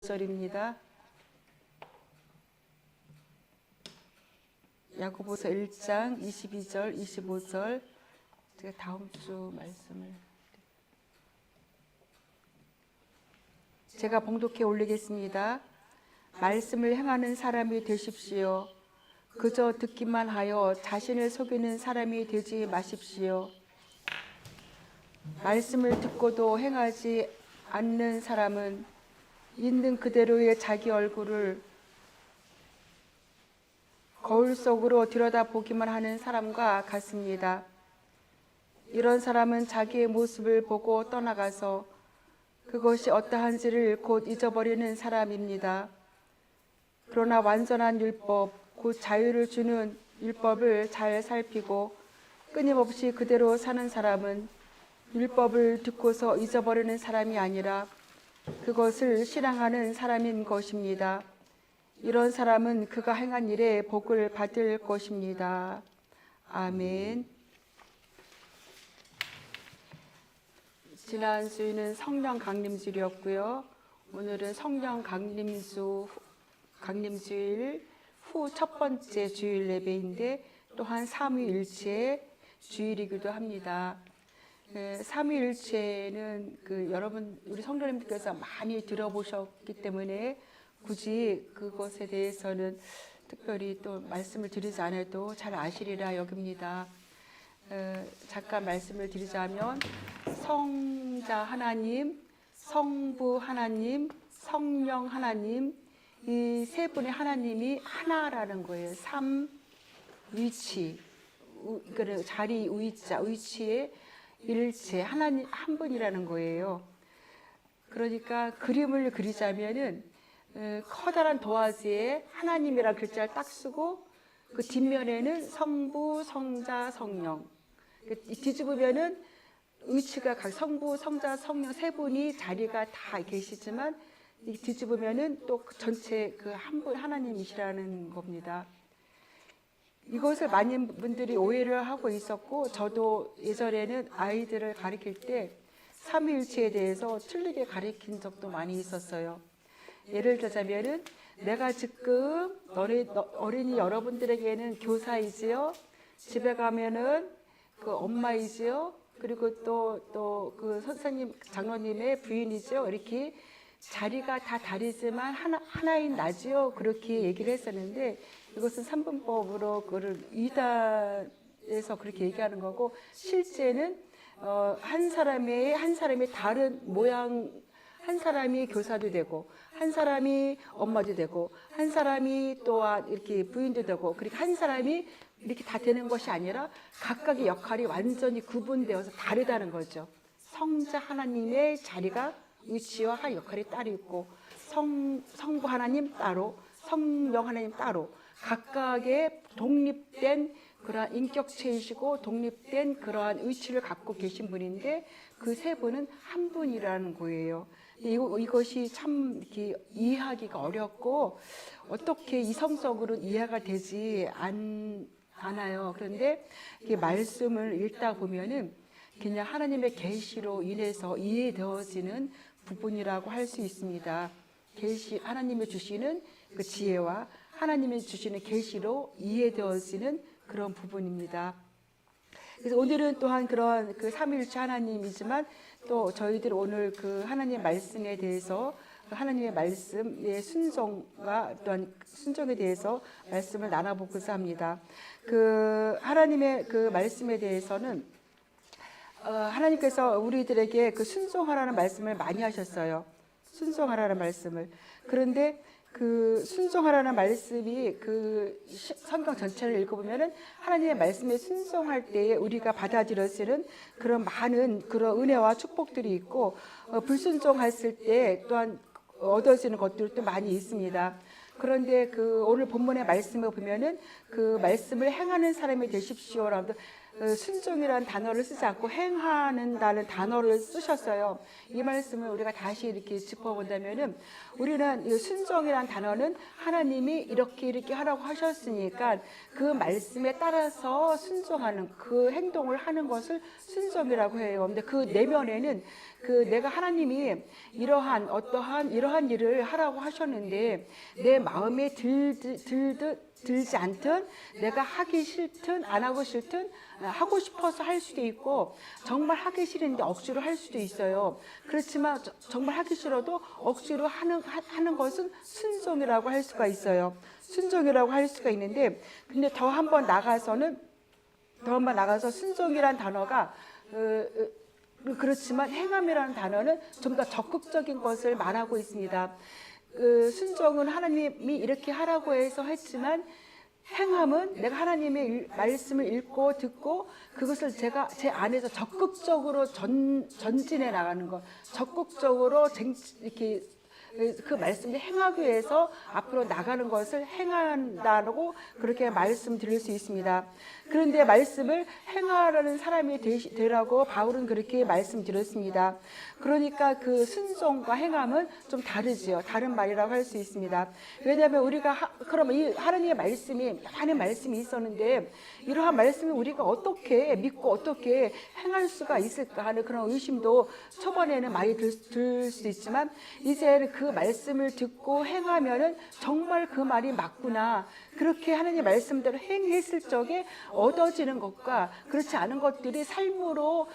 절입니다. 야고보서 1장 22절 25절 제가 다음 주 말씀을 제가 봉독해 올리겠습니다. 말씀을 행하는 사람이 되십시오. 그저 듣기만 하여 자신을 속이는 사람이 되지 마십시오. 말씀을 듣고도 행하지 않는 사람은 있는 그대로의 자기 얼굴을 거울 속으로 들여다보기만 하는 사람과 같습니다. 이런 사람은 자기의 모습을 보고 떠나가서 그것이 어떠한지를 곧 잊어버리는 사람입니다. 그러나 완전한 율법, 곧 자유를 주는 율법을 잘 살피고 끊임없이 그대로 사는 사람은 율법을 듣고서 잊어버리는 사람이 아니라 그것을 실행하는 사람인 것입니다. 이런 사람은 그가 행한 일에 복을 받을 것입니다. 아멘. 지난 주일은 성령 강림주일이었고요. 오늘은 성령 강림주일 후 첫 번째 주일 예배인데 또한 삼위일체 주일이기도 합니다. 삼위일체는 여러분 우리 성도님들께서 많이 들어보셨기 때문에 굳이 그것에 대해서는 특별히 또 말씀을 드리지 않아도 잘 아시리라 여깁니다. 잠깐 말씀을 드리자면 성자 하나님, 성부 하나님, 성령 하나님 이 세 분의 하나님이 하나라는 거예요. 삼위치, 자리 위치의 일체 하나님 한 분이라는 거예요. 그러니까 그림을 그리자면은 커다란 도화지에 하나님이라는 글자를 딱 쓰고 그 뒷면에는 성부, 성자, 성령. 뒤집으면은 위치가 각 성부, 성자, 성령 세 분이 자리가 다 계시지만 뒤집으면은 또 전체 그 한 분 하나님이시라는 겁니다. 이것을 많은 분들이 오해를 하고 있었고 저도 예전에는 아이들을 가르칠 때 삼위일체에 대해서 틀리게 가르친 적도 많이 있었어요. 예를 들자면은 내가 지금 어린이 여러분들에게는 교사이지요. 집에 가면은 그 엄마이지요. 그리고 또 그 선생님 장로님의 부인이죠. 이렇게 자리가 다 다르지만 하나인 나지요. 그렇게 얘기를 했었는데 이것은 삼분법으로 그를 이단에서 그렇게 얘기하는 거고 실제는 한 사람의 다른 모양 한 사람이 교사도 되고 한 사람이 엄마도 되고 한 사람이 또한 이렇게 부인도 되고 그렇게 한 사람이 이렇게 다 되는 것이 아니라 각각의 역할이 완전히 구분되어서 다르다는 거죠. 성자 하나님의 자리가 위치와 역할이 따로 있고 성부 하나님 따로 성령 하나님 따로 각각의 독립된 그러한 인격체이시고 독립된 그러한 위치를 갖고 계신 분인데 그 세 분은 한 분이라는 거예요. 이것이 참 이렇게 이해하기가 어렵고 어떻게 이성적으로 이해가 되지 않아요. 그런데 이 말씀을 읽다 보면은 그냥 하나님의 계시로 인해서 이해되어지는 부분이라고 할 수 있습니다. 하나님이 주시는 그 지혜와 하나님이 주시는 계시로 이해되어지는 그런 부분입니다. 그래서 오늘은 또한 그런 그 삼위일체 하나님이지만 또 저희들 오늘 그 하나님의 말씀에 대해서 하나님의 말씀의 순종과 또한 순종에 대해서 말씀을 나눠보고자 합니다. 그 하나님의 그 말씀에 대해서는 하나님께서 우리들에게 그 순종하라는 말씀을 많이 하셨어요. 순종하라는 말씀을. 그런데 그 순종하라는 말씀이 그 성경 전체를 읽어보면은 하나님의 말씀에 순종할 때에 우리가 받아들여지는 그런 많은 그런 은혜와 축복들이 있고 불순종했을 때 또한 얻어지는 것들도 많이 있습니다. 그런데 그 오늘 본문의 말씀을 보면은 그 말씀을 행하는 사람이 되십시오라고 순종이라는 단어를 쓰지 않고 행하는다는 단어를 쓰셨어요. 이 말씀을 우리가 다시 이렇게 짚어본다면은 우리는 이 순종이라는 단어는 하나님이 이렇게 하라고 하셨으니까 그 말씀에 따라서 순종하는 그 행동을 하는 것을 순종이라고 해요. 근데 그 내면에는 내가 하나님이 이러한 일을 하라고 하셨는데 내 마음에 들지 않든 내가 하기 싫든 안 하고 싫든 하고 싶어서 할 수도 있고 정말 하기 싫은데 억지로 할 수도 있어요. 그렇지만 정말 하기 싫어도 억지로 하는 것은 순종이라고 할 수가 있어요. 순종이라고 할 수가 있는데 근데 더 한 번 나가서 순종이란 단어가 그렇지만 행함이라는 단어는 좀 더 적극적인 것을 말하고 있습니다. 순종은 하나님이 이렇게 하라고 해서 했지만 행함은 내가 하나님의 말씀을 읽고 듣고 그것을 제가 제 안에서 적극적으로 전진해 나가는 것, 적극적으로 이렇게 그 말씀을 행하기 위해서 앞으로 나가는 것을 행한다고 그렇게 말씀드릴 수 있습니다. 그런데 말씀을 행하라는 사람이 되라고 바울은 그렇게 말씀드렸습니다. 그러니까 그 순종과 행함은 좀 다르지요. 다른 말이라고 할 수 있습니다. 왜냐하면 우리가 그러면 이 하나님의 말씀이 많은 말씀이 있었는데 이러한 말씀을 우리가 어떻게 믿고 어떻게 행할 수가 있을까 하는 그런 의심도 초반에는 많이 들 수 있지만 이제는 그 말씀을 듣고 행하면은 정말 그 말이 맞구나. 그렇게 하나님의 말씀대로 행했을 적에 얻어지는 것과 그렇지 않은 것들이 삶으로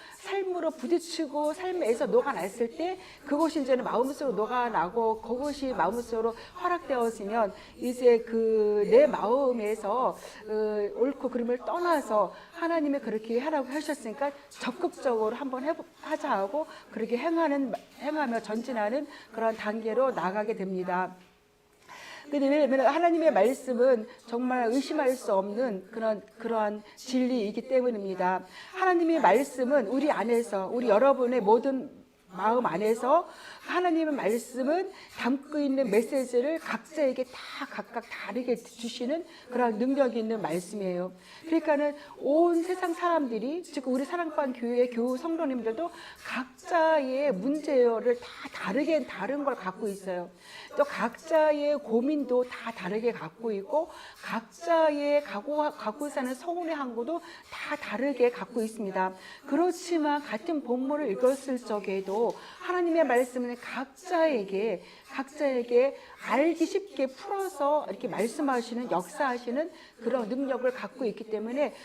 부딪히고 삶에서 녹아났을 때 그것이 이제는 마음속으로 녹아나고 그것이 마음속으로 허락되었으면 이제 내 마음에서 옳고 그름을 떠나서 하나님이 그렇게 하라고 하셨으니까 적극적으로 한번 하자 하고 그렇게 행하며 전진하는 그런 단계로 나가게 됩니다. 왜냐하면 하나님의 말씀은 정말 의심할 수 없는 그러한 진리이기 때문입니다. 하나님의 말씀은 우리 안에서 우리 여러분의 모든 마음 안에서 하나님의 말씀은 담고 있는 메시지를 각자에게 다 각각 다르게 주시는 그런 능력이 있는 말씀이에요. 그러니까는 온 세상 사람들이 즉 우리 사랑방 교회 교우 성도님들도 각자의 문제를 다 다른 걸 갖고 있어요. 또 각자의 고민도 다 다르게 갖고 있고 각자의 갖고 사는 성운의 항구도 다 다르게 갖고 있습니다. 그렇지만 같은 본문을 읽었을 적에도 하나님의 말씀은 각자에게 알기 쉽게 풀어서 이렇게 말씀하시는 역사하시는 그런 능력을 갖고 있기 때문에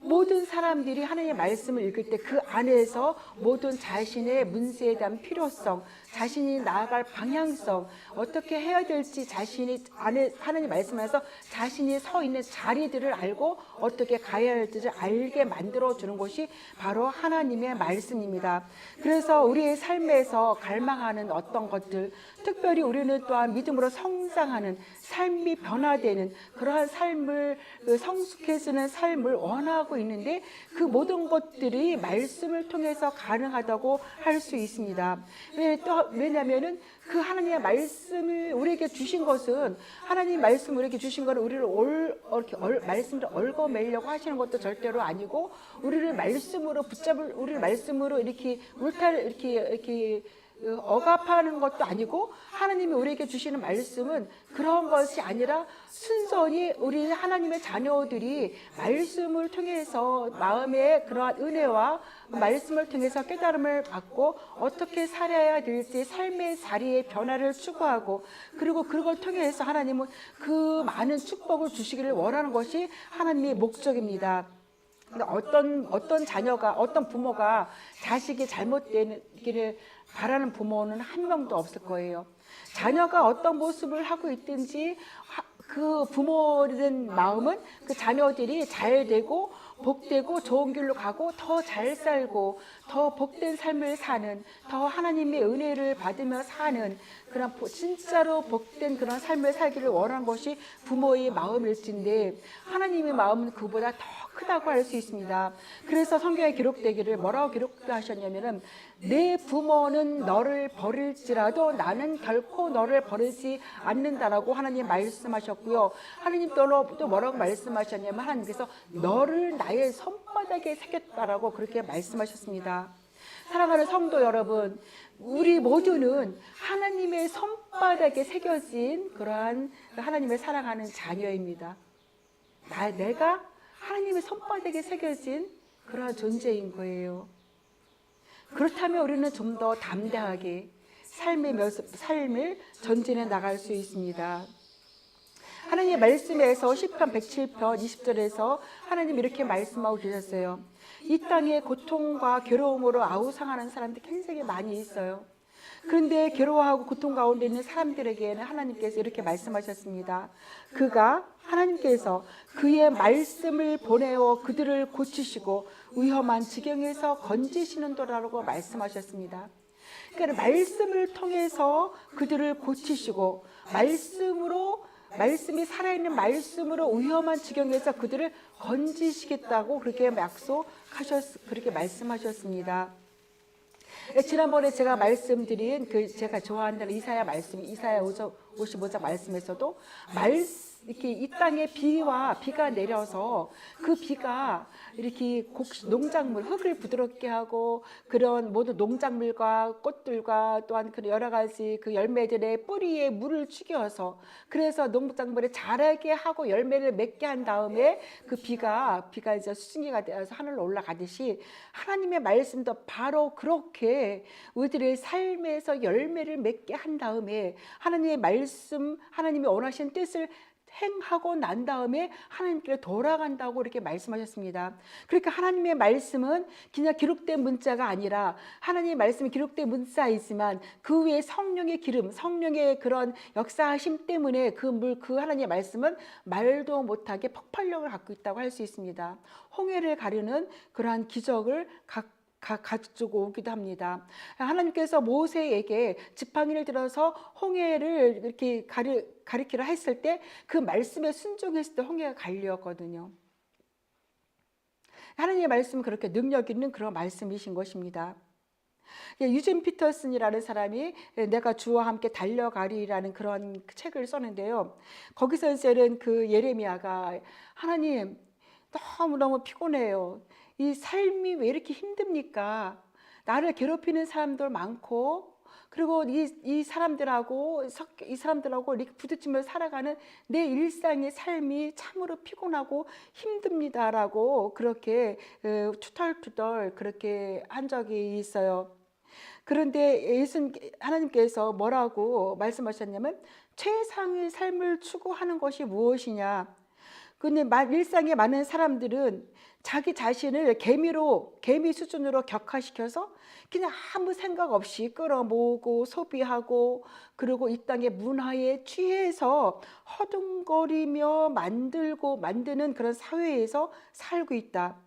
모든 사람들이 하나님의 말씀을 읽을 때 그 안에서 모든 자신의 문제에 대한 필요성, 자신이 나아갈 방향성, 어떻게 해야 될지 자신이 안에 하나님 말씀에서 자신이 서 있는 자리들을 알고 어떻게 가야 할지를 알게 만들어주는 것이 바로 하나님의 말씀입니다. 그래서 우리의 삶에서 갈망하는 어떤 것들, 특별히 우리는 또한 믿음으로 성장하는 삶이 변화되는 그러한 삶을 성숙해지는 삶을 원하고 있는데 그 모든 것들이 말씀을 통해서 가능하다고 할 수 있습니다. 왜냐하면은 그 하나님의 말씀을 우리에게 주신 것은 하나님 말씀 우리에게 주신 것은 우리를 말씀을 얽어매려고 하시는 것도 절대로 아니고 우리를 말씀으로 이렇게 억압하는 것도 아니고 하나님이 우리에게 주시는 말씀은 그런 것이 아니라 순전히 우리 하나님의 자녀들이 말씀을 통해서 마음의 그러한 은혜와 말씀을 통해서 깨달음을 받고 어떻게 살아야 될지 삶의 자리의 변화를 추구하고 그리고 그걸 통해서 하나님은 그 많은 축복을 주시기를 원하는 것이 하나님의 목적입니다. 어떤 자녀가 어떤 부모가 자식이 잘못되기를 바라는 부모는 한 명도 없을 거예요. 자녀가 어떤 모습을 하고 있든지 그 부모된 마음은 그 자녀들이 잘 되고 복되고 좋은 길로 가고 더 잘 살고 더 복된 삶을 사는 더 하나님의 은혜를 받으며 사는 그런 진짜로 복된 그런 삶을 살기를 원하는 것이 부모의 마음일진데 하나님의 마음은 그보다 더 크다고 할 수 있습니다. 그래서 성경에 기록되기를 뭐라고 기록하셨냐면은 내 부모는 너를 버릴지라도 나는 결코 너를 버리지 않는다라고 하나님 말씀하셨고요. 하나님 또 뭐라고 말씀하셨냐면 하나님께서 너를 나의 손바닥에 새겼다라고 그렇게 말씀하셨습니다. 사랑하는 성도 여러분, 우리 모두는 하나님의 손바닥에 새겨진 그러한 하나님의 사랑하는 자녀입니다. 내가 하나님의 손바닥에 새겨진 그러한 존재인 거예요. 그렇다면 우리는 좀 더 담대하게 삶을 전진해 나갈 수 있습니다. 하나님의 말씀에서 시편 107편 20절에서 하나님 이렇게 말씀하고 계셨어요. 이 땅에 고통과 괴로움으로 아우성하는 사람들이 굉장히 많이 있어요. 그런데 괴로워하고 고통 가운데 있는 사람들에게는 하나님께서 이렇게 말씀하셨습니다. 하나님께서 그의 말씀을 보내어 그들을 고치시고 위험한 지경에서 건지시는도라고 말씀하셨습니다. 그러니까 말씀을 통해서 그들을 고치시고 말씀이 살아있는 말씀으로 위험한 지경에서 그들을 건지시겠다고 그렇게 그렇게 말씀하셨습니다. 지난번에 제가 말씀드린 제가 좋아하는 이사야 55장 말씀에서도 이렇게 이 땅에 비가 내려서 그 비가 이렇게 농작물 흙을 부드럽게 하고 그런 모든 농작물과 꽃들과 또한 그 여러 가지 그 열매들의 뿌리에 물을 죽여서 그래서 농작물을 자라게 하고 열매를 맺게 한 다음에 그 비가 이제 수증기가 되어서 하늘로 올라가듯이 하나님의 말씀도 바로 그렇게 우리들의 삶에서 열매를 맺게 한 다음에 하나님의 말씀, 하나님이 원하시는 뜻을 행하고 난 다음에 하나님께 돌아간다고 이렇게 말씀하셨습니다. 그러니까 하나님의 말씀은 그냥 기록된 문자가 아니라 하나님의 말씀이 기록된 문자이지만 그 위에 성령의 기름, 성령의 그런 역사하심 때문에 그 하나님의 말씀은 말도 못하게 폭발력을 갖고 있다고 할 수 있습니다. 홍해를 가르는 그러한 기적을 가지고 오기도 합니다. 하나님께서 모세에게 지팡이를 들어서 홍해를 이렇게 가리키라 했을 때 그 말씀에 순종했을 때 홍해가 갈렸거든요. 하나님의 말씀은 그렇게 능력 있는 그런 말씀이신 것입니다. 유진 피터슨이라는 사람이 내가 주와 함께 달려가리라는 그런 책을 썼는데요. 거기서 이제는 그 예레미야가 하나님 너무너무 피곤해요. 이 삶이 왜 이렇게 힘듭니까? 나를 괴롭히는 사람들 많고 그리고 이 사람들하고 이렇게 부딪히며 살아가는 내 일상의 삶이 참으로 피곤하고 힘듭니다라고 그렇게 투덜투덜 그렇게 한 적이 있어요. 그런데 하나님께서 뭐라고 말씀하셨냐면 최상의 삶을 추구하는 것이 무엇이냐? 근데 일상에 많은 사람들은 자기 자신을 개미 수준으로 격화시켜서 그냥 아무 생각 없이 끌어모으고 소비하고 그리고 이 땅의 문화에 취해서 허둥거리며 만드는 그런 사회에서 살고 있다.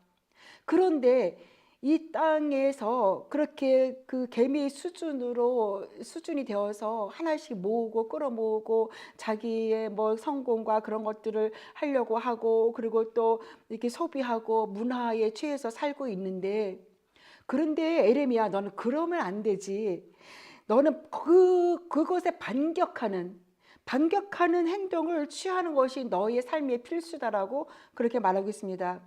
그런데 이 땅에서 그렇게 그 개미 수준이 되어서 하나씩 모으고 끌어모으고 자기의 뭐 성공과 그런 것들을 하려고 하고 그리고 또 이렇게 소비하고 문화에 취해서 살고 있는데 그런데 에레미야 너는 그러면 안 되지. 너는 그것에 반격하는 행동을 취하는 것이 너의 삶의 필수다라고 그렇게 말하고 있습니다.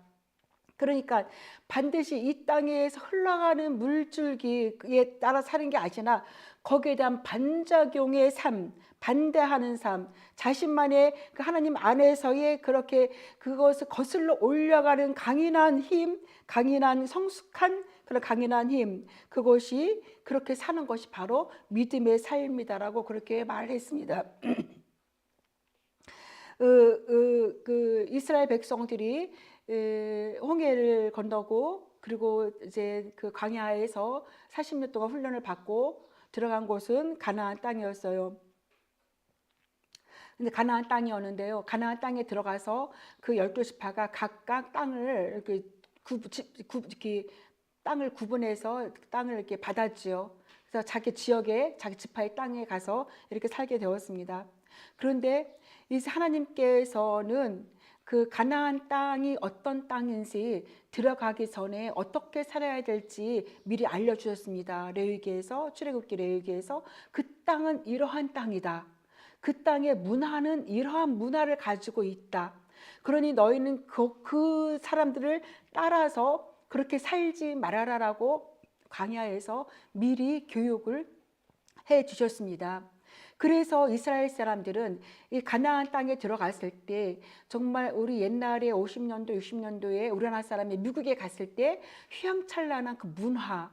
그러니까 반드시 이 땅에서 흘러가는 물줄기에 따라 사는 게 아니라 거기에 대한 반작용의 삶, 반대하는 삶, 자신만의 그 하나님 안에서의 그렇게 그것을 거슬러 올려가는 강인한 힘, 강인한 성숙한 그런 강인한 힘, 그것이 그렇게 사는 것이 바로 믿음의 삶이다라고 그렇게 말했습니다. 그 이스라엘 백성들이 홍해를 건너고 그리고 이제 그 광야에서 40년 동안 훈련을 받고 들어간 곳은 가나안 땅이었어요. 근데 가나안 땅이었는데요. 가나안 땅에 들어가서 그 12지파가 각각 땅을 이렇게 땅을 구분해서 땅을 이렇게 받았지요. 그래서 자기 지역에 자기 지파의 땅에 가서 이렇게 살게 되었습니다. 그런데 이 하나님께서는 그 가나안 땅이 어떤 땅인지 들어가기 전에 어떻게 살아야 될지 미리 알려주셨습니다. 레위기에서, 출애굽기 레위기에서 그 땅은 이러한 땅이다. 그 땅의 문화는 이러한 문화를 가지고 있다. 그러니 너희는 그 사람들을 따라서 그렇게 살지 말아라라고 광야에서 미리 교육을 해 주셨습니다. 그래서 이스라엘 사람들은 이 가나안 땅에 들어갔을 때 정말 우리 옛날에 50년도, 60년도에 우리나라 사람이 미국에 갔을 때 휘황찬란한 그 문화,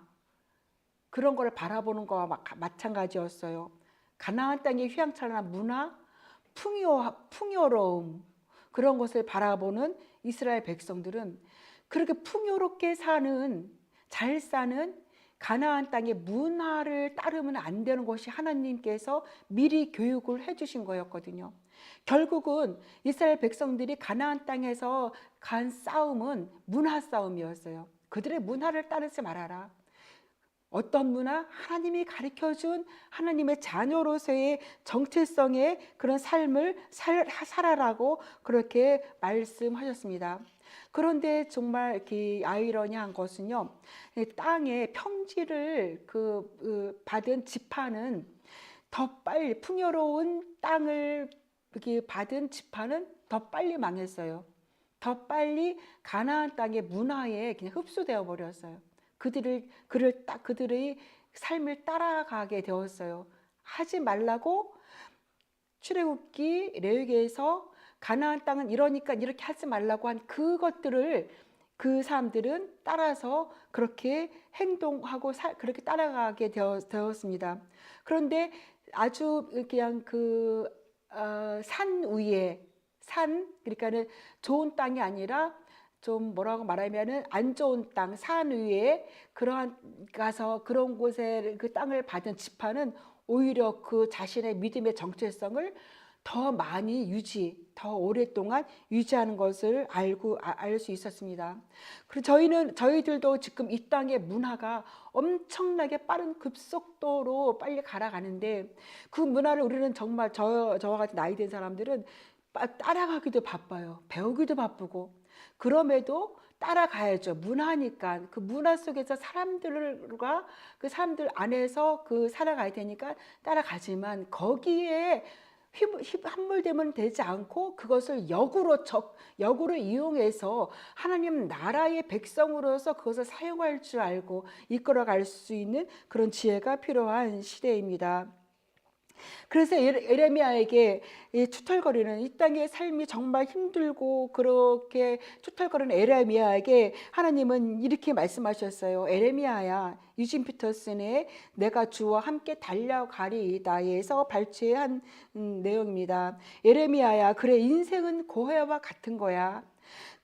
그런 걸 바라보는 거와 마찬가지였어요. 가나안 땅의 휘황찬란한 문화, 풍요로움, 그런 것을 바라보는 이스라엘 백성들은 그렇게 풍요롭게 사는, 잘 사는 가나안 땅의 문화를 따르면 안 되는 것이 하나님께서 미리 교육을 해주신 거였거든요. 결국은 이스라엘 백성들이 가나안 땅에서 간 싸움은 문화 싸움이었어요. 그들의 문화를 따르지 말아라. 어떤 문화? 하나님이 가르쳐준 하나님의 자녀로서의 정체성의 그런 삶을 살아라고 그렇게 말씀하셨습니다. 그런데 정말 이렇게 아이러니한 것은요, 땅의 평지를 받은 지파는 더 빨리, 풍요로운 땅을 이렇게 받은 지파는 더 빨리 망했어요. 더 빨리 가나안 땅의 문화에 그냥 흡수되어 버렸어요. 그들의 삶을 따라가게 되었어요. 하지 말라고 출애굽기 레위기에서 가나안 땅은 이러니까 이렇게 하지 말라고 한 그것들을 그 사람들은 따라서 그렇게 행동하고 그렇게 따라가게 되었습니다. 그런데 아주 그냥 산 위에 그러니까는 좋은 땅이 아니라 좀 뭐라고 말하면은 안 좋은 땅, 산 위에 가서 그런 곳에 그 땅을 받은 지파는 오히려 그 자신의 믿음의 정체성을 더 많이 더 오랫동안 유지하는 것을 알 수 있었습니다. 그리고 저희들도 지금 이 땅의 문화가 엄청나게 빠른 급속도로 빨리 갈아가는데 그 문화를 우리는 정말 저와 같은 나이 든 사람들은 따라가기도 바빠요. 배우기도 바쁘고. 그럼에도 따라가야죠. 문화니까 그 문화 속에서 그 사람들 안에서 살아가야 되니까 따라가지만 거기에 함몰되면 되지 않고 그것을 역으로 이용해서 하나님 나라의 백성으로서 그것을 사용할 줄 알고 이끌어갈 수 있는 그런 지혜가 필요한 시대입니다. 그래서 에레미야에게 이 땅의 삶이 정말 힘들고 그렇게 투털거리는 에레미야에게 하나님은 이렇게 말씀하셨어요. 에레미야야, 유진 피터슨의 내가 주와 함께 달려가리이다에서 발췌한 내용입니다. 에레미야야, 그래, 인생은 고해와 같은 거야.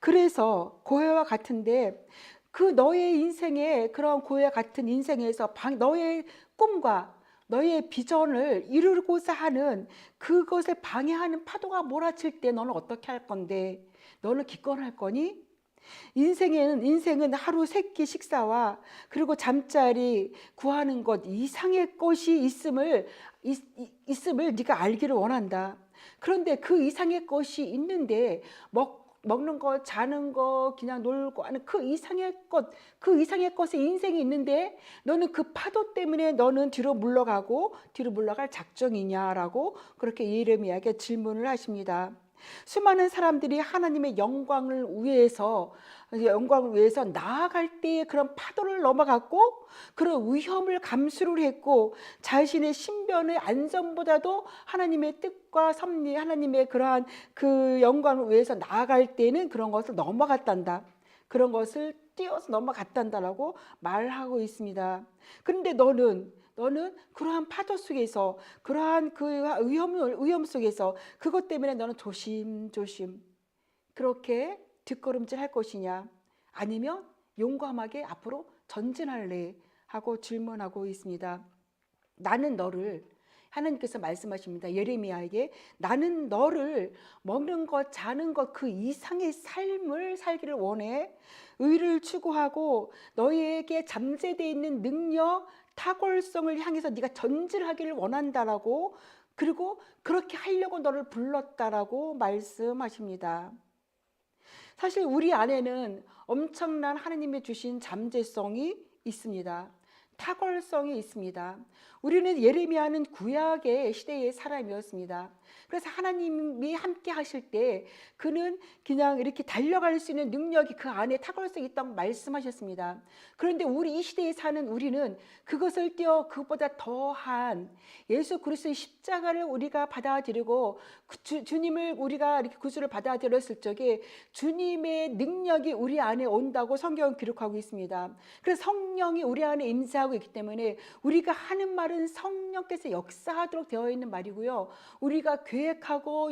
그래서 고해와 같은데 그 너의 인생에 그런 고해와 같은 인생에서 너의 꿈과 너의 비전을 이루고자 하는 그것을 방해하는 파도가 몰아칠 때 너는 어떻게 할 건데? 너는 기권할 거니? 인생은 하루 세 끼 식사와 그리고 잠자리 구하는 것 이상의 것이 있음을 네가 알기를 원한다. 그런데 그 이상의 것이 있는데 먹는 거, 자는 거, 그냥 놀고 하는 그 이상의 것에 인생이 있는데 너는 그 파도 때문에 너는 뒤로 물러갈 작정이냐라고 그렇게 예레미야에게 질문을 하십니다. 수많은 사람들이 하나님의 영광을 위해서 나아갈 때에 그런 파도를 넘어갔고 그런 위험을 감수를 했고 자신의 신변의 안전보다도 하나님의 뜻과 섭리, 하나님의 그러한 그 영광을 위해서 나아갈 때는 그런 것을 넘어갔단다. 그런 것을 뛰어서 넘어갔단다라고 말하고 있습니다. 그런데 너는 그러한 파도 속에서 그러한 그 위험 속에서 그것 때문에 너는 조심조심 그렇게 뒷걸음질 할 것이냐 아니면 용감하게 앞으로 전진할래 하고 질문하고 있습니다. 나는 너를 하나님께서 말씀하십니다. 예레미야에게 나는 너를 먹는 것 자는 것 그 이상의 삶을 살기를 원해. 의를 추구하고 너희에게 잠재되어 있는 능력 탁월성을 향해서 네가 전진하기를 원한다라고 그리고 그렇게 하려고 너를 불렀다라고 말씀하십니다. 사실 우리 안에는 엄청난 하나님이 주신 잠재성이 있습니다. 탁월성이 있습니다. 우리는 예레미야는 구약의 시대의 사람이었습니다. 그래서 하나님이 함께 하실 때 그는 그냥 이렇게 달려갈 수 있는 능력이 그 안에 탁월성이 있다고 말씀하셨습니다. 그런데 우리 이 시대에 사는 우리는 그것을 뛰어 그것보다 더한 예수 그리스도의 십자가를 우리가 받아들이고 주님을 우리가 이렇게 구주를 받아들였을 적에 주님의 능력이 우리 안에 온다고 성경은 기록하고 있습니다. 그래서 성령이 우리 안에 임재하고 있기 때문에 우리가 하는 말은 성령께서 역사하도록 되어 있는 말이고요. 우리가 계획하고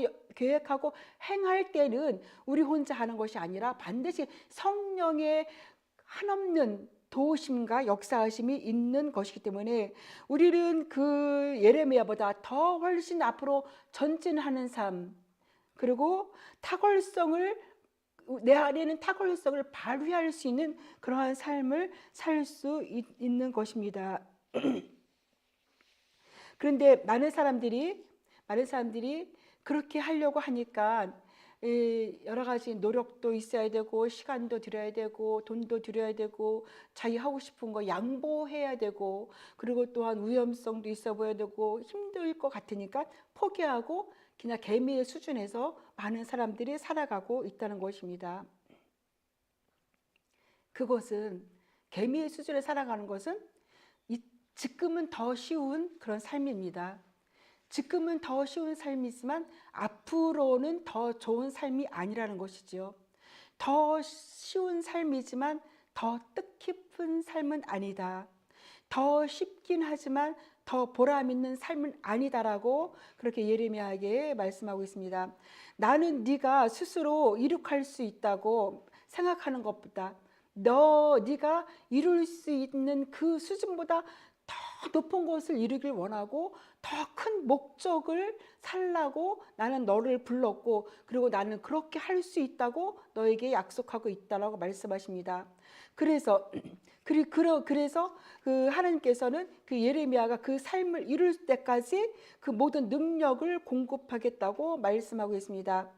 행할 때는 우리 혼자 하는 것이 아니라 반드시 성령의 한없는 도우심과 역사하심이 있는 것이기 때문에 우리는 그 예레미야보다 더 훨씬 앞으로 전진하는 삶, 그리고 내 안에는 탁월성을 발휘할 수 있는 그러한 삶을 살 수 있는 것입니다. 그런데 많은 사람들이 그렇게 하려고 하니까 여러 가지 노력도 있어야 되고, 시간도 들여야 되고, 돈도 들여야 되고, 자기 하고 싶은 거 양보해야 되고, 그리고 또한 위험성도 있어 보여야 되고, 힘들 것 같으니까 포기하고 그냥 개미의 수준에서 많은 사람들이 살아가고 있다는 것입니다. 그것은, 개미의 수준에 살아가는 것은 지금은 더 쉬운 그런 삶입니다. 지금은 더 쉬운 삶이지만 앞으로는 더 좋은 삶이 아니라는 것이지요. 더 쉬운 삶이지만 더 뜻깊은 삶은 아니다. 더 쉽긴 하지만 더 보람 있는 삶은 아니다라고 그렇게 예레미야에게 말씀하고 있습니다. 나는 네가 스스로 이룩할 수 있다고 생각하는 것보다 네가 이룰 수 있는 그 수준보다 더 높은 것을 이루길 원하고 더 큰 목적을 살라고 나는 너를 불렀고, 그리고 나는 그렇게 할 수 있다고 너에게 약속하고 있다라고 말씀하십니다. 그래서 그 하나님께서는 그 예레미야가 그 삶을 이룰 때까지 그 모든 능력을 공급하겠다고 말씀하고 있습니다.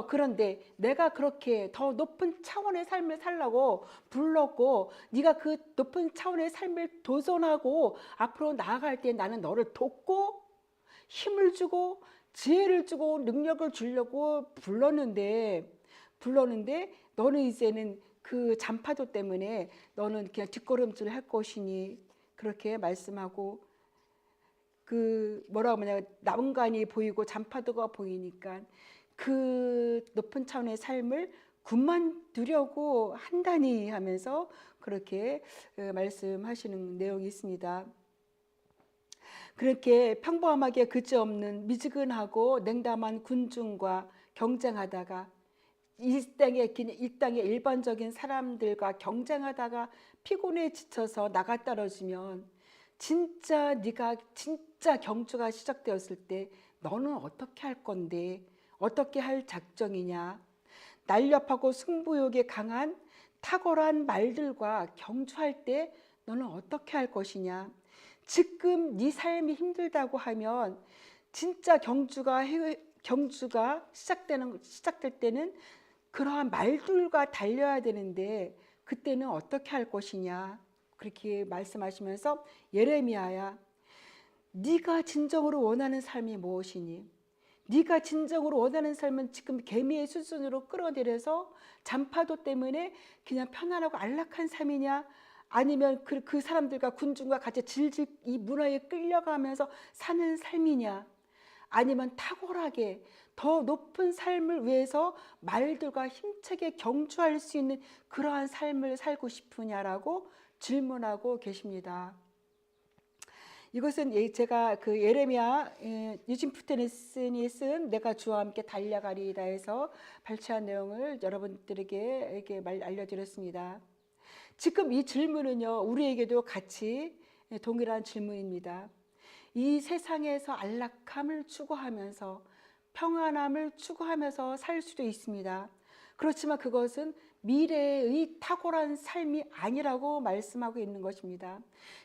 그런데 내가 그렇게 더 높은 차원의 삶을 살라고 불렀고, 네가 그 높은 차원의 삶을 도전하고 앞으로 나아갈 때 나는 너를 돕고 힘을 주고 지혜를 주고 능력을 주려고 불렀는데 너는 이제는 그 잔파도 때문에 너는 그냥 뒷걸음질 할 것이니, 그렇게 말씀하고, 그 뭐라고 하냐, 난간이 보이고 잔파도가 보이니까 그 높은 차원의 삶을 그만두려고 한다니 하면서 그렇게 말씀하시는 내용이 있습니다. 그렇게 평범하게 그지없는 미지근하고 냉담한 군중과 경쟁하다가 이 땅의 일반적인 사람들과 경쟁하다가 피곤에 지쳐서 나가 떨어지면 네가 진짜 경주가 시작되었을 때 너는 어떻게 할 건데, 어떻게 할 작정이냐? 날렵하고 승부욕에 강한 탁월한 말들과 경주할 때 너는 어떻게 할 것이냐? 지금 네 삶이 힘들다고 하면 진짜 경주가 시작될 때는 그러한 말들과 달려야 되는데 그때는 어떻게 할 것이냐? 그렇게 말씀하시면서 예레미야야, 네가 진정으로 원하는 삶이 무엇이니? 네가 진정으로 원하는 삶은 지금 개미의 수준으로 끌어들여서 잔파도 때문에 그냥 편안하고 안락한 삶이냐? 아니면 그 사람들과 군중과 같이 질질 이 문화에 끌려가면서 사는 삶이냐? 아니면 탁월하게 더 높은 삶을 위해서 말들과 힘차게 경주할 수 있는 그러한 삶을 살고 싶으냐라고 질문하고 계십니다. 이것은 제가 그 예레미야 유진 푸테니슨이 쓴 내가 주와 함께 달려가리이다 해서 발췌한 내용을 여러분들에게 이렇게 알려드렸습니다. 지금 이 질문은요, 우리에게도 같이 동일한 질문입니다. 이 세상에서 안락함을 추구하면서 평안함을 추구하면서 살 수도 있습니다. 그렇지만 그것은 미래의 탁월한 삶이 아니라고 말씀하고 있는 것입니다.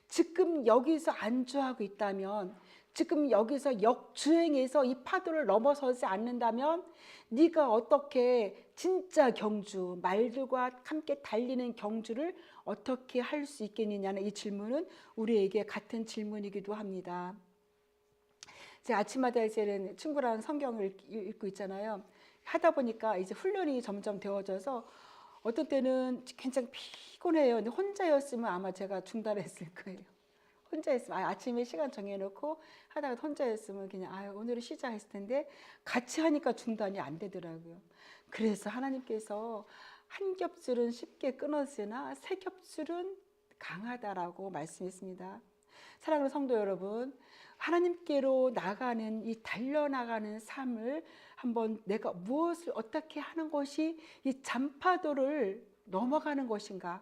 지금 여기서 안주하고 있다면, 지금 여기서 역주행해서 이 파도를 넘어서지 않는다면 네가 어떻게 진짜 경주, 말들과 함께 달리는 경주를 어떻게 할 수 있겠느냐는 이 질문은 우리에게 같은 질문이기도 합니다. 제가 아침마다 이제는 친구랑 성경을 읽고 있잖아요. 하다 보니까 이제 훈련이 점점 되어져서 어떤 때는 굉장히 피곤해요. 근데 혼자였으면 아마 제가 중단했을 거예요. 혼자였으면 아침에 시간 정해놓고 하다가 혼자였으면 그냥 오늘은 쉬자 했을 텐데 같이 하니까 중단이 안 되더라고요. 그래서 하나님께서 한 겹줄은 쉽게 끊어지나 세 겹줄은 강하다라고 말씀했습니다. 사랑하는 성도 여러분, 하나님께로 나가는 이 달려나가는 삶을 한번 내가 무엇을 어떻게 하는 것이 이 잔파도를 넘어가는 것인가,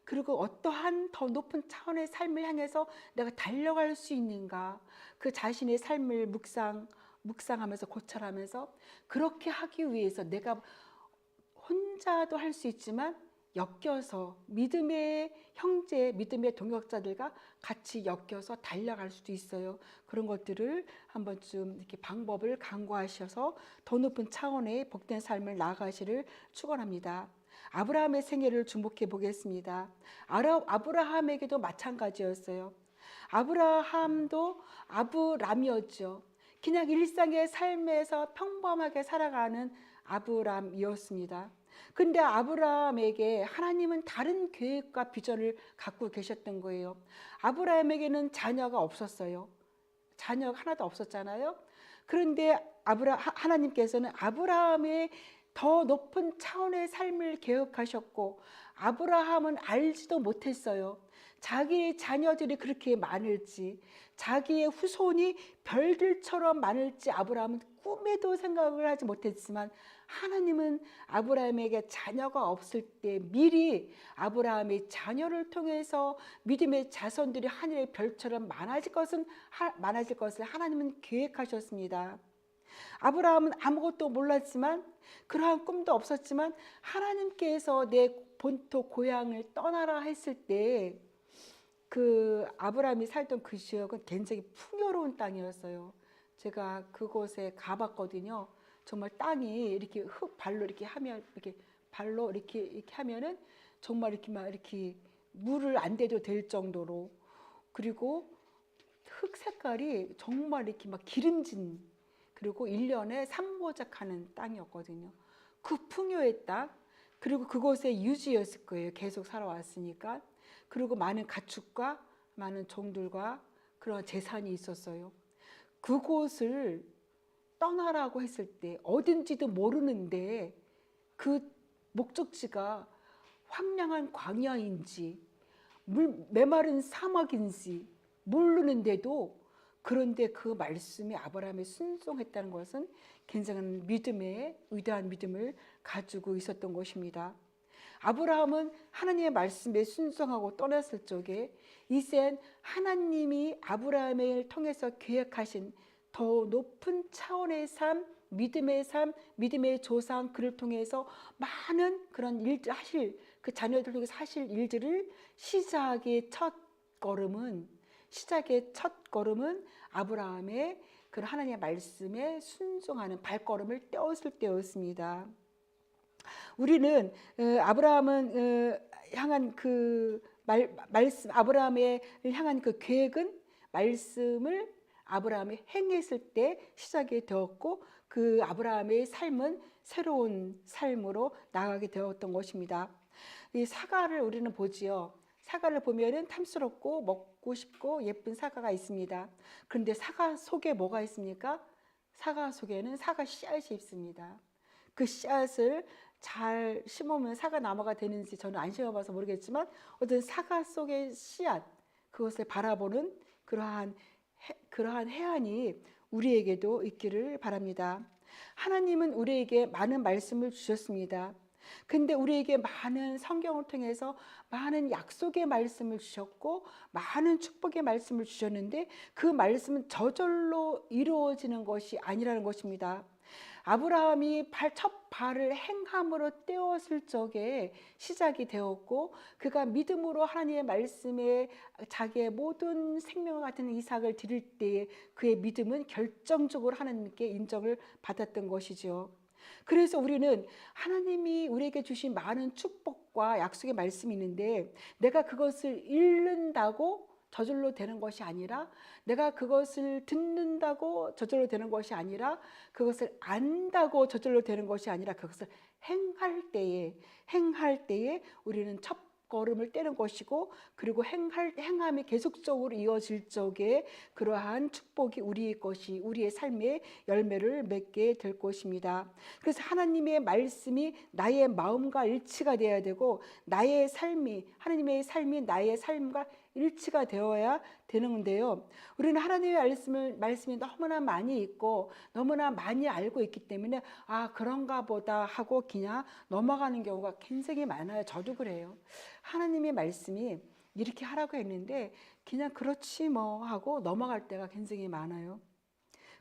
그리고 어떠한 더 높은 차원의 삶을 향해서 내가 달려갈 수 있는가, 그 자신의 삶을 묵상하면서 고찰하면서 그렇게 하기 위해서 내가 혼자도 할 수 있지만 엮여서 믿음의 형제, 믿음의 동역자들과 같이 엮여서 달려갈 수도 있어요. 그런 것들을 한번쯤 이렇게 방법을 강구하셔서 더 높은 차원의 복된 삶을 나아가시를 축원합니다. 아브라함의 생애를 주목해 보겠습니다. 아브라함에게도 마찬가지였어요. 아브라함도 아브람이었죠. 그냥 일상의 삶에서 평범하게 살아가는 아브람이었습니다. 근데 아브라함에게 하나님은 다른 계획과 비전을 갖고 계셨던 거예요. 아브라함에게는 자녀가 없었어요. 자녀가 하나도 없었잖아요. 그런데 하나님께서는 아브라함의 더 높은 차원의 삶을 계획하셨고, 아브라함은 알지도 못했어요. 자기의 자녀들이 그렇게 많을지, 자기의 후손이 별들처럼 많을지 아브라함은 꿈에도 생각을 하지 못했지만, 하나님은 아브라함에게 자녀가 없을 때 미리 아브라함의 자녀를 통해서 믿음의 자손들이 하늘의 별처럼 많아질 것을 하나님은 계획하셨습니다. 아브라함은 아무것도 몰랐지만, 그러한 꿈도 없었지만, 하나님께서 내 본토 고향을 떠나라 했을 때 그 아브라함이 살던 그 지역은 굉장히 풍요로운 땅이었어요. 제가 그곳에 가봤거든요. 정말 땅이 이렇게 발로 이렇게 하면, 이렇게 발로 이렇게 하면은 정말 이렇게 막 이렇게 물을 안 대도 될 정도로, 그리고 흙 색깔이 정말 이렇게 막 기름진, 그리고 1년에 산모작하는 땅이었거든요. 그 풍요의 땅, 그리고 그곳에 유지였을 거예요. 계속 살아왔으니까. 그리고 많은 가축과 많은 종들과 그런 재산이 있었어요. 그곳을 떠나라고 했을 때 어딘지도 모르는데 그 목적지가 황량한 광야인지 메마른 사막인지 모르는데도, 그런데 그 말씀에 아브라함이 순종했다는 것은 굉장한 믿음의 위대한 믿음을 가지고 있었던 것입니다. 아브라함은 하나님의 말씀에 순종하고 떠났을 적에 이젠 하나님이 아브라함을 통해서 계획하신 더 높은 차원의 삶, 믿음의 조상, 그를 통해서 많은 그런 일들 하실, 그 자녀들 통해서 하실 일들을 시작의 첫 걸음은 아브라함의 그 하나님의 말씀에 순종하는 발걸음을 떼었을 때였습니다. 우리는 아브라함은 향한 그 말씀, 아브라함을 향한 그 계획은 말씀을 아브라함이 행했을 때 시작이 되었고, 그 아브라함의 삶은 새로운 삶으로 나가게 되었던 것입니다. 이 사과를 우리는 보지요. 사과를 보면은 탐스럽고 먹고 싶고 예쁜 사과가 있습니다. 그런데 사과 속에 뭐가 있습니까? 사과 속에는 사과 씨앗이 있습니다. 그 씨앗을 잘 심으면 사과 나무가 되는지 저는 안 심어봐서 모르겠지만, 어떤 사과 속의 씨앗, 그것을 바라보는 그러한 해안이 우리에게도 있기를 바랍니다. 하나님은 우리에게 많은 말씀을 주셨습니다. 근데 우리에게 많은 성경을 통해서 많은 약속의 말씀을 주셨고 많은 축복의 말씀을 주셨는데, 그 말씀은 저절로 이루어지는 것이 아니라는 것입니다. 아브라함이 첫 발을 행함으로 떼었을 적에 시작이 되었고, 그가 믿음으로 하나님의 말씀에 자기의 모든 생명과 같은 이삭을 드릴 때에 그의 믿음은 결정적으로 하나님께 인정을 받았던 것이죠. 그래서 우리는 하나님이 우리에게 주신 많은 축복과 약속의 말씀이 있는데 내가 그것을 잃는다고 저절로 되는 것이 아니라, 내가 그것을 듣는다고 저절로 되는 것이 아니라, 그것을 안다고 저절로 되는 것이 아니라, 그것을 행할 때에 우리는 첫 걸음을 떼는 것이고, 그리고 행함이 계속적으로 이어질 적에 그러한 축복이 우리의 것이, 우리의 삶의 열매를 맺게 될 것입니다. 그래서 하나님의 말씀이 나의 마음과 일치가 되어야 되고, 나의 삶이, 하나님의 삶이 나의 삶과 일치가 되어야 되는데요. 우리는 하나님의 말씀이 너무나 많이 있고 너무나 많이 알고 있기 때문에 그런가 보다 하고 그냥 넘어가는 경우가 굉장히 많아요. 저도 그래요. 하나님의 말씀이 이렇게 하라고 했는데 그냥 그렇지 뭐 하고 넘어갈 때가 굉장히 많아요.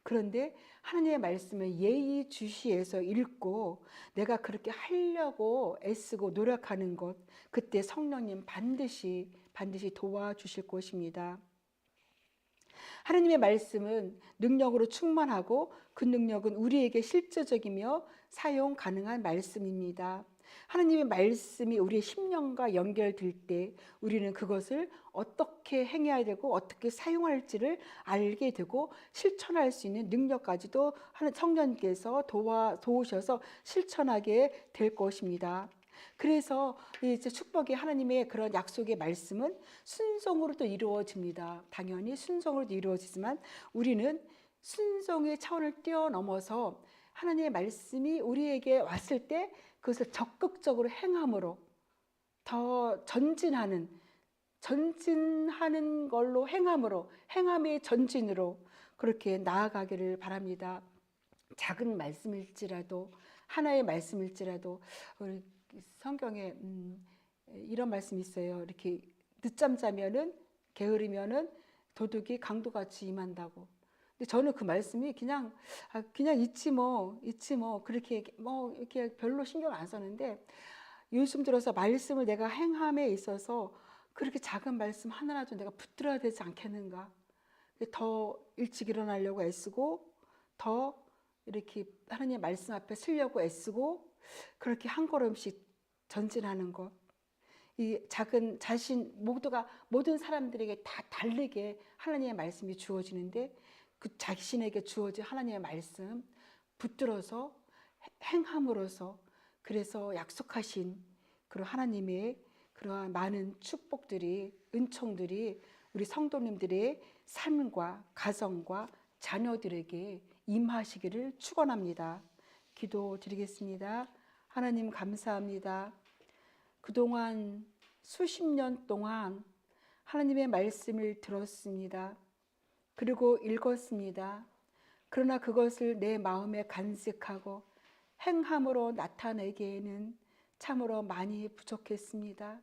그런데 하나님의 말씀을 예의주시해서 읽고 내가 그렇게 하려고 애쓰고 노력하는 것, 그때 성령님 반드시 도와주실 것입니다. 하나님의 말씀은 능력으로 충만하고 그 능력은 우리에게 실제적이며 사용 가능한 말씀입니다. 하나님의 말씀이 우리의 심령과 연결될 때 우리는 그것을 어떻게 행해야 되고 어떻게 사용할지를 알게 되고 실천할 수 있는 능력까지도 성령님께서 도우셔서 실천하게 될 것입니다. 그래서 이제 축복의 하나님의 그런 약속의 말씀은 순종으로도 이루어집니다. 당연히 순종으로도 이루어지지만 우리는 순종의 차원을 뛰어넘어서 하나님의 말씀이 우리에게 왔을 때 그것을 적극적으로 행함으로 더 전진하는 걸로 행함의 전진으로 그렇게 나아가기를 바랍니다. 작은 말씀일지라도, 하나의 말씀일지라도, 우리 성경에 이런 말씀이 있어요. 이렇게 늦잠 자면은, 게으르면은 도둑이 강도같이 임한다고. 근데 저는 그 말씀이 그냥 있지 뭐 그렇게 이렇게 별로 신경 안 썼는데, 요즘 들어서 말씀을 내가 행함에 있어서 그렇게 작은 말씀 하나라도 내가 붙들어야 되지 않겠는가. 더 일찍 일어나려고 애쓰고, 더 이렇게 하나님의 말씀 앞에 서려고 애쓰고, 그렇게 한 걸음씩 전진하는 것. 이 작은 모두가 모든 사람들에게 다 다르게 하나님의 말씀이 주어지는데 그 자신에게 주어진 하나님의 말씀 붙들어서 행함으로써, 그래서 약속하신 그런 하나님의 그러한 많은 축복들이, 은총들이 우리 성도님들의 삶과 가정과 자녀들에게 임하시기를 축원합니다. 기도드리겠습니다. 하나님 감사합니다. 그동안 수십 년 동안 하나님의 말씀을 들었습니다. 그리고 읽었습니다. 그러나 그것을 내 마음에 간직하고 행함으로 나타내기에는 참으로 많이 부족했습니다.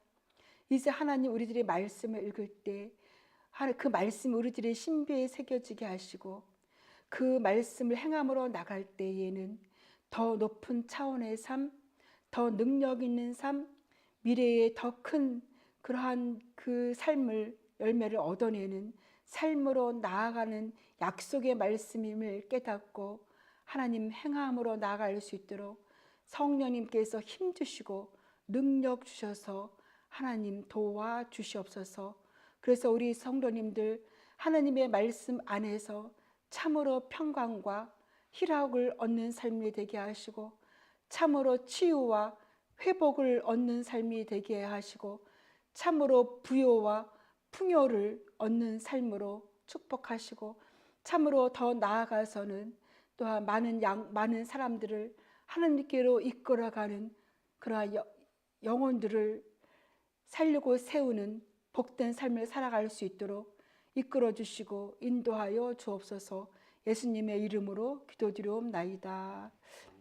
이제 하나님, 우리들의 말씀을 읽을 때 그 말씀이 우리들의 신비에 새겨지게 하시고 그 말씀을 행함으로 나갈 때에는 더 높은 차원의 삶, 더 능력 있는 삶, 미래에 더 큰 그러한 그 삶을, 열매를 얻어내는 삶으로 나아가는 약속의 말씀임을 깨닫고 하나님 행함으로 나아갈 수 있도록 성령님께서 힘주시고 능력 주셔서 하나님 도와주시옵소서. 그래서 우리 성도님들 하나님의 말씀 안에서 참으로 평강과 희락을 얻는 삶이 되게 하시고, 참으로 치유와 회복을 얻는 삶이 되게 하시고, 참으로 부요와 풍요를 얻는 삶으로 축복하시고, 참으로 더 나아가서는 또한 많은 사람들을 하나님께로 이끌어가는 그러한 영혼들을 살리고 세우는 복된 삶을 살아갈 수 있도록 이끌어 주시고 인도하여 주옵소서. 예수님의 이름으로 기도드리옵나이다.